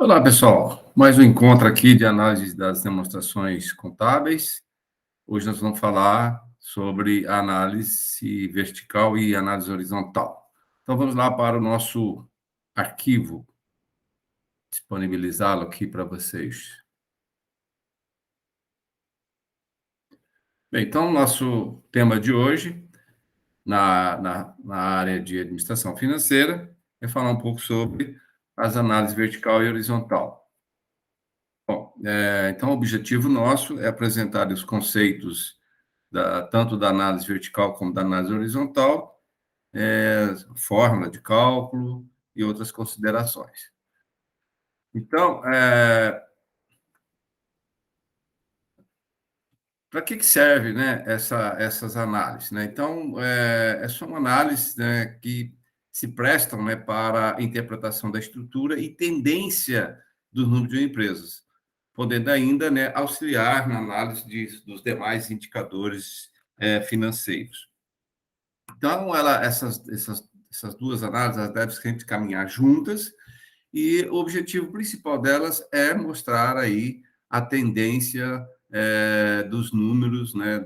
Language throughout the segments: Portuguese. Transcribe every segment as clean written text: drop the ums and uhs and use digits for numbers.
Olá, pessoal. Mais um encontro aqui de análise das demonstrações contábeis. Hoje nós vamos falar sobre análise vertical e análise horizontal. Então, vamos lá para o nosso arquivo, disponibilizá-lo aqui para vocês. Bem, então, nosso tema de hoje, na área de administração financeira, é falar um pouco sobre as análises vertical e horizontal. Bom, então, o objetivo nosso é apresentar os conceitos tanto da análise vertical como da análise horizontal, fórmula de cálculo e outras considerações. Então, para que serve, né, essas análises? Né? Então, são análises, né, que se prestam, né, para a interpretação da estrutura e tendência dos números de empresas, podendo ainda, né, auxiliar na análise dos demais indicadores financeiros. Então, essas duas análises elas devem sempre caminhar juntas, e o objetivo principal delas é mostrar aí a tendência dos números, né,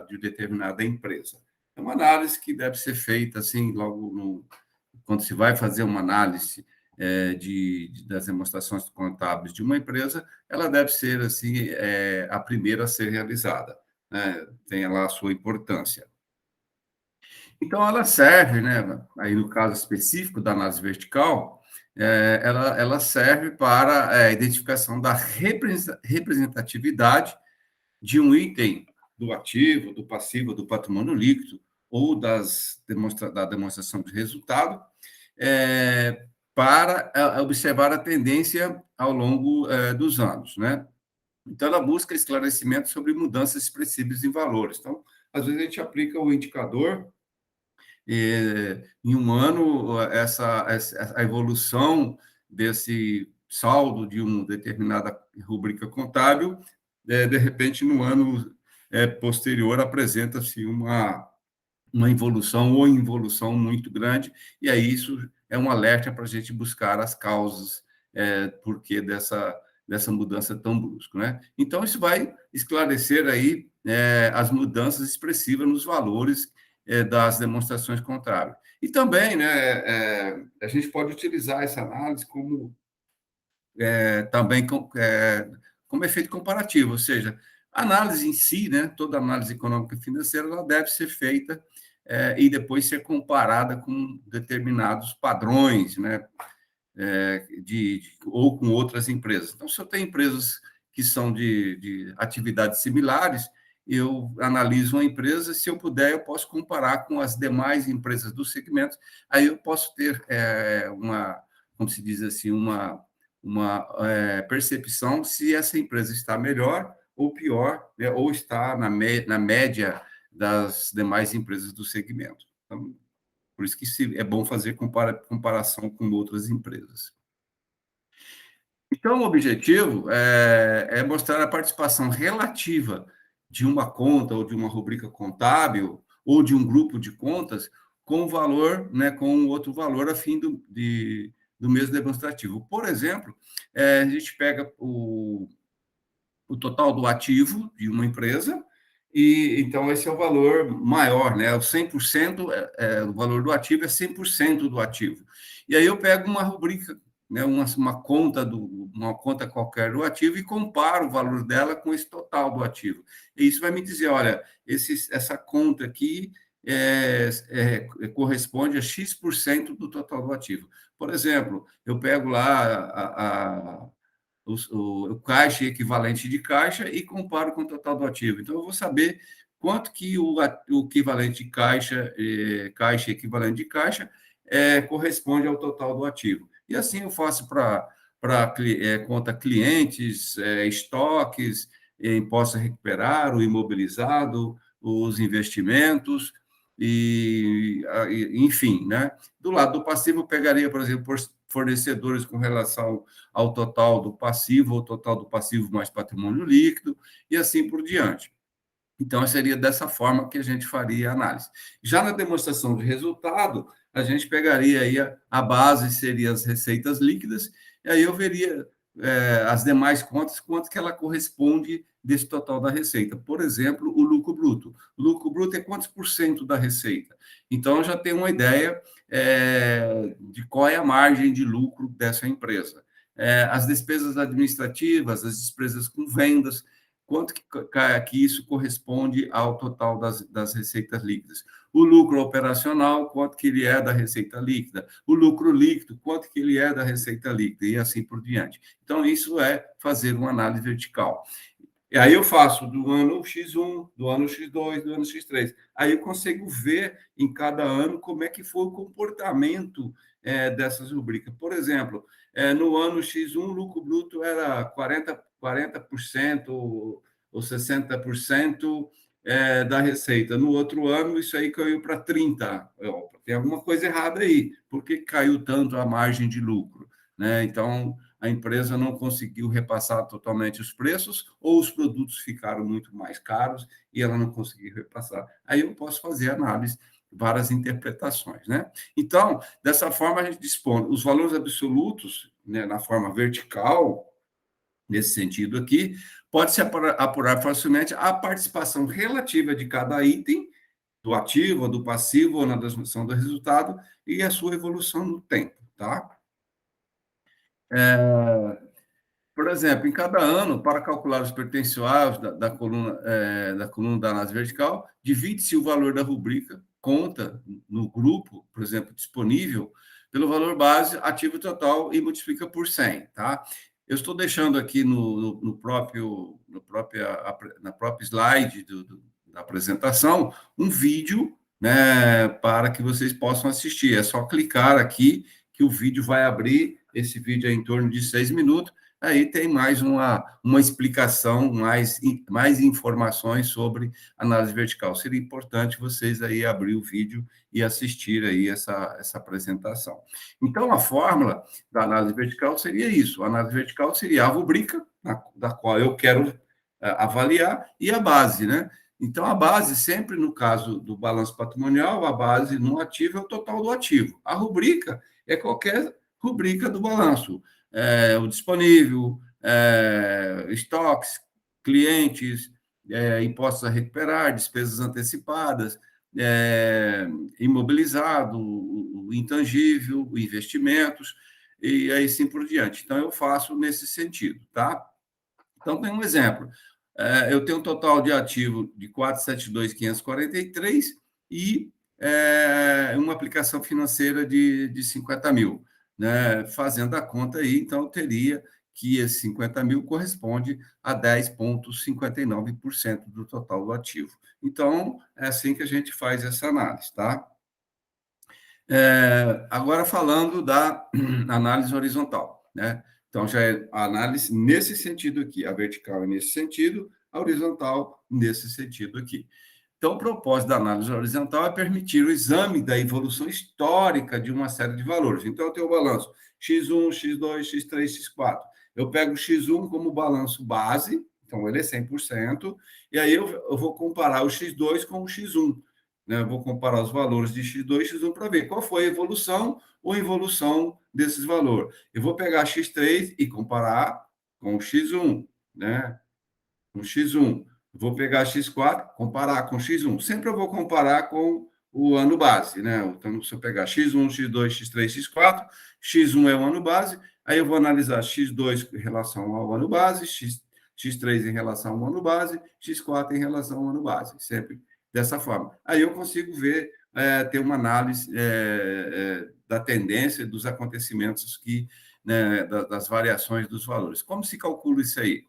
de determinada empresa. É uma análise que deve ser feita assim, quando se vai fazer uma análise das demonstrações contábeis de uma empresa, ela deve ser assim a primeira a ser realizada, né? Tem lá a sua importância. Então, ela serve, né, aí no caso específico da análise vertical, ela serve para a identificação da representatividade de um item do ativo, do passivo, do patrimônio líquido ou da demonstração de resultado, para observar a tendência ao longo dos anos, né? Então, ela busca esclarecimento sobre mudanças expressivas em valores. Então, às vezes a gente aplica o indicador em um ano, a evolução desse saldo de uma determinada rubrica contábil, de repente, no ano posterior, apresenta-se uma evolução ou involução muito grande, e aí isso é um alerta para a gente buscar as causas porque dessa mudança tão brusca, né? Então, isso vai esclarecer aí as mudanças expressivas nos valores das demonstrações contábeis. E também, né, a gente pode utilizar essa análise também como efeito comparativo, ou seja, a análise em si, né, toda análise econômica e financeira, ela deve ser feita e depois ser comparada com determinados padrões, né, ou com outras empresas. Então, se eu tenho empresas que são de atividades similares, eu analiso uma empresa, se eu puder, eu posso comparar com as demais empresas do segmento, aí eu posso ter como se diz assim, uma percepção se essa empresa está melhor ou pior, né, ou está na média das demais empresas do segmento. Então, por isso que é bom fazer comparação com outras empresas. Então, o objetivo é mostrar a participação relativa de uma conta ou de uma rubrica contábil ou de um grupo de contas com valor, né, com outro valor a fim do mesmo demonstrativo. Por exemplo, a gente pega o total do ativo de uma empresa, e então esse é o valor maior, né? O 100%, o valor do ativo é 100% do ativo. E aí eu pego uma rubrica, né, uma conta qualquer do ativo e comparo o valor dela com esse total do ativo. E isso vai me dizer, olha, essa conta aqui corresponde a X% do total do ativo. Por exemplo, eu pego lá o caixa equivalente de caixa e comparo com o total do ativo. Então, eu vou saber quanto que o equivalente de caixa equivalente de caixa corresponde ao total do ativo. E assim eu faço para conta clientes, estoques, imposto a recuperar, o imobilizado, os investimentos, enfim, né? Do lado do passivo, eu pegaria, por exemplo, fornecedores com relação ao total do passivo, ou total do passivo mais patrimônio líquido, e assim por diante. Então, seria dessa forma que a gente faria a análise. Já na demonstração de resultado, a gente pegaria aí a base, seria as receitas líquidas, e aí eu veria as demais contas, quanto que ela corresponde desse total da receita. Por exemplo, o lucro bruto. O lucro bruto é quantos por cento da receita? Então, eu já tenho uma ideia de qual é a margem de lucro dessa empresa. As despesas administrativas, as despesas com vendas, quanto que isso corresponde ao total das receitas líquidas. O lucro operacional, quanto que ele é da receita líquida. O lucro líquido, quanto que ele é da receita líquida, e assim por diante. Então, isso é fazer uma análise vertical. E aí eu faço do ano X1, do ano X2, do ano X3. Aí eu consigo ver em cada ano como é que foi o comportamento dessas rubricas. Por exemplo, no ano X1, o lucro bruto era 40% ou 60% da receita. No outro ano, isso aí caiu para 30%. Tem alguma coisa errada aí. Por que caiu tanto a margem de lucro? Né? Então, a empresa não conseguiu repassar totalmente os preços, ou os produtos ficaram muito mais caros e ela não conseguiu repassar. Aí eu posso fazer análise, várias interpretações, né? Então, dessa forma, a gente dispõe os valores absolutos, né, na forma vertical, nesse sentido aqui, pode-se apurar facilmente a participação relativa de cada item, do ativo, ou do passivo, ou na transmissão do resultado, e a sua evolução no tempo, tá? Por exemplo, em cada ano, para calcular os percentuais da coluna da análise vertical, divide-se o valor da rubrica, conta no grupo, por exemplo, disponível, pelo valor base ativo total e multiplica por 100, tá? Eu estou deixando aqui na própria slide da apresentação um vídeo, né, para que vocês possam assistir. É só clicar aqui que o vídeo vai abrir. Esse vídeo é em torno de 6 minutos. Aí tem mais uma explicação, mais informações sobre análise vertical. Seria importante vocês aí abrir o vídeo e assistir aí essa apresentação. Então, a fórmula da análise vertical seria isso. A análise vertical seria a rubrica, da qual eu quero avaliar, e a base, né? Então, a base, sempre no caso do balanço patrimonial, a base no ativo é o total do ativo. A rubrica é qualquer rubrica do balanço. O disponível, estoques, clientes, impostos a recuperar, despesas antecipadas, imobilizado, o intangível, investimentos, e aí sim por diante. Então, eu faço nesse sentido, tá? Então, tem um exemplo. Eu tenho um total de ativo de 472.543 e uma aplicação financeira de 50 mil. Né? Fazendo a conta aí, então, eu teria que esses 50 mil corresponde a 10,59% do total do ativo. Então, é assim que a gente faz essa análise, tá? Agora, falando da análise horizontal, né? Então, já é a análise nesse sentido aqui, a vertical é nesse sentido, a horizontal nesse sentido aqui. Então, o propósito da análise horizontal é permitir o exame da evolução histórica de uma série de valores. Então, eu tenho o balanço X1, X2, X3, X4. Eu pego o X1 como balanço base, então ele é 100%, e aí eu vou comparar o X2 com o X1. Né? Eu vou comparar os valores de X2 e X1 para ver qual foi a evolução ou involução desses valores. Eu vou pegar X3 e comparar com o X1, né? Com X1. Vou pegar X4, comparar com X1. Sempre eu vou comparar com o ano base, né? Então, se eu pegar X1, X2, X3, X4, X1 é o ano base, aí eu vou analisar X2 em relação ao ano base, X3 em relação ao ano base, X4 em relação ao ano base, sempre dessa forma. Aí eu consigo ver, ter uma análise da tendência dos acontecimentos né, das variações dos valores. Como se calcula isso aí?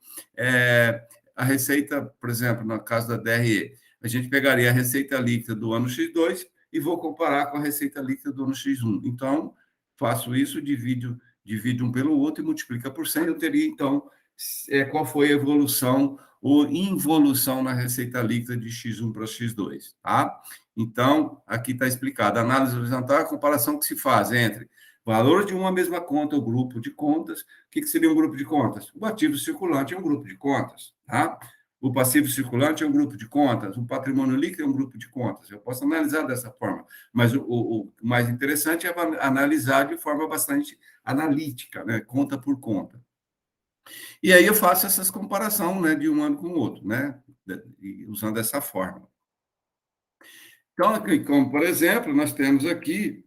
A receita, por exemplo, no caso da DRE, a gente pegaria a receita líquida do ano X2 e vou comparar com a receita líquida do ano X1. Então, faço isso, divido um pelo outro e multiplica por 100, eu teria, então, qual foi a evolução ou involução na receita líquida de X1 para X2, tá? Então, aqui está explicado. A análise horizontal é a comparação que se faz entre valor de uma mesma conta ou grupo de contas. O que seria um grupo de contas? O ativo circulante é um grupo de contas, tá? o passivo circulante é um grupo de contas, o patrimônio líquido é um grupo de contas. Eu posso analisar dessa forma, mas o mais interessante é analisar de forma bastante analítica, né? Conta por conta. E aí eu faço essas comparação, né, de um ano com o outro, né, usando essa forma. Então, aqui, como por exemplo, nós temos aqui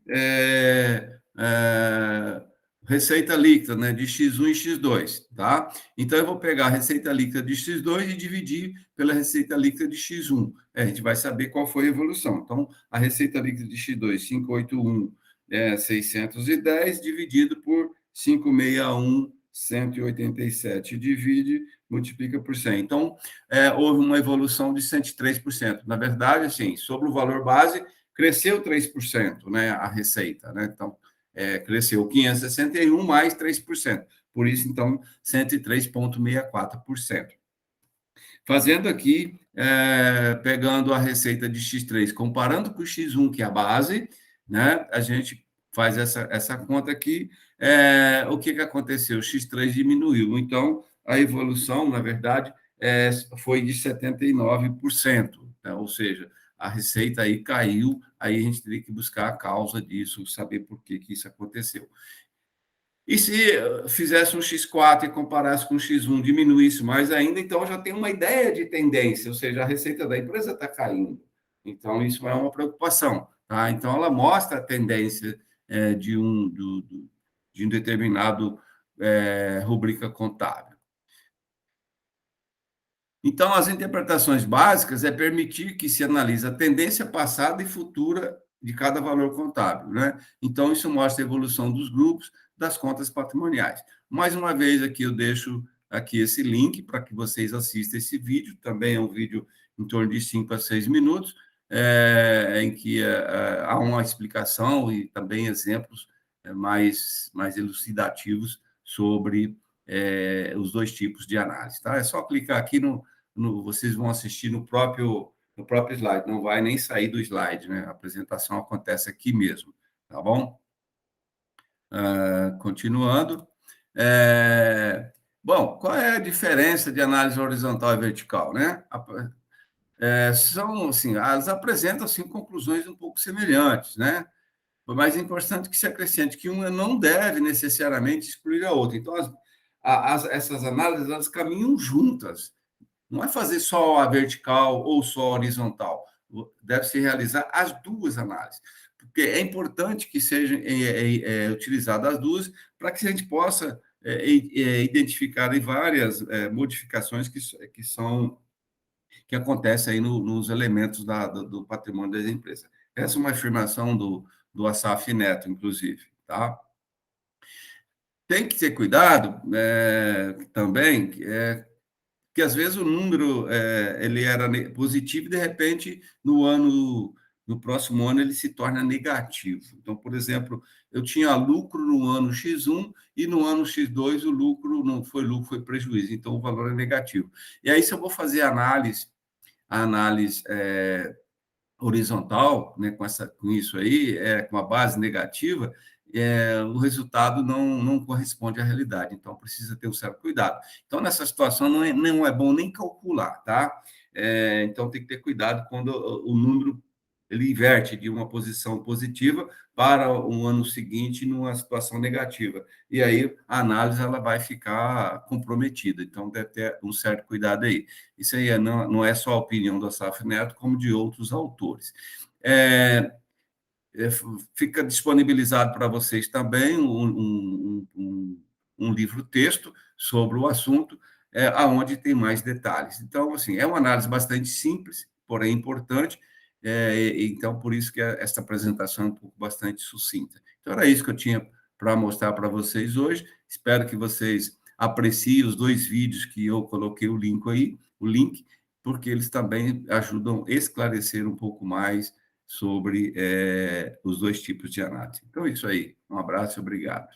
receita líquida, né, de X1 e X2, tá? Então, eu vou pegar a receita líquida de X2 e dividir pela receita líquida de X1. A gente vai saber qual foi a evolução. Então, a receita líquida de X2, 581, 610, dividido por 561, 187, divide, multiplica por 100. Então, houve uma evolução de 103%. Na verdade, assim, sobre o valor base, cresceu 3%, né, a receita, né? Então, cresceu 561 mais 3%. Por isso, então, 103,64%. Fazendo aqui, pegando a receita de X3, comparando com o X1, que é a base, né, a gente faz essa conta aqui, o que aconteceu? O X3 diminuiu, então, a evolução, na verdade, foi de 79%, né? Ou seja, a receita aí caiu, aí a gente teria que buscar a causa disso, saber por que isso aconteceu. E se fizesse um X4 e comparasse com o X1, diminuísse mais ainda, então já tem uma ideia de tendência, ou seja, a receita da empresa está caindo. Então, isso é uma preocupação. Tá? Então, ela mostra a tendência de um determinado rubrica contábil. Então, as interpretações básicas é permitir que se analise a tendência passada e futura de cada valor contábil, né? Então, isso mostra a evolução dos grupos das contas patrimoniais. Mais uma vez, aqui eu deixo aqui esse link para que vocês assistam esse vídeo, também é um vídeo em torno de 5 a 6 minutos, em que há uma explicação e também exemplos mais elucidativos sobre os dois tipos de análise, tá? É só clicar aqui vocês vão assistir no próprio slide, não vai nem sair do slide, né? A apresentação acontece aqui mesmo, tá bom? Continuando. Bom, qual é a diferença de análise horizontal e vertical, né? São, assim, elas apresentam, assim, conclusões um pouco semelhantes, né? Mas é importante que se acrescente que uma não deve necessariamente excluir a outra. Então, essas análises, elas caminham juntas. Não é fazer só a vertical ou só a horizontal. Deve-se realizar as duas análises. Porque é importante que sejam utilizadas as duas para que a gente possa identificar várias modificações que acontecem aí nos elementos do patrimônio das empresas. Essa é uma afirmação do Assaf Neto, inclusive. Tá? Tem que ter cuidado também, que às vezes o número ele era positivo e de repente no próximo ano ele se torna negativo. Então, por exemplo, eu tinha lucro no ano X1 e no ano X2 o lucro não foi lucro, foi prejuízo. Então o valor é negativo. E aí se eu vou fazer a análise horizontal, né, com isso aí, com a base negativa, o resultado não corresponde à realidade. Então, precisa ter um certo cuidado. Então, nessa situação, não é bom nem calcular, tá? Então, tem que ter cuidado quando o número ele inverte de uma posição positiva para um ano seguinte numa situação negativa. E aí a análise ela vai ficar comprometida. Então, deve ter um certo cuidado aí. Isso aí não é só a opinião do Assaf Neto, como de outros autores. Fica disponibilizado para vocês também um livro-texto sobre o assunto, aonde tem mais detalhes. Então, assim, é uma análise bastante simples, porém importante, então, por isso que essa apresentação é um pouco bastante sucinta. Então, era isso que eu tinha para mostrar para vocês hoje. Espero que vocês apreciem os dois vídeos que eu coloquei o link, porque eles também ajudam a esclarecer um pouco mais sobre os dois tipos de análise. Então, é isso aí. Um abraço e obrigado.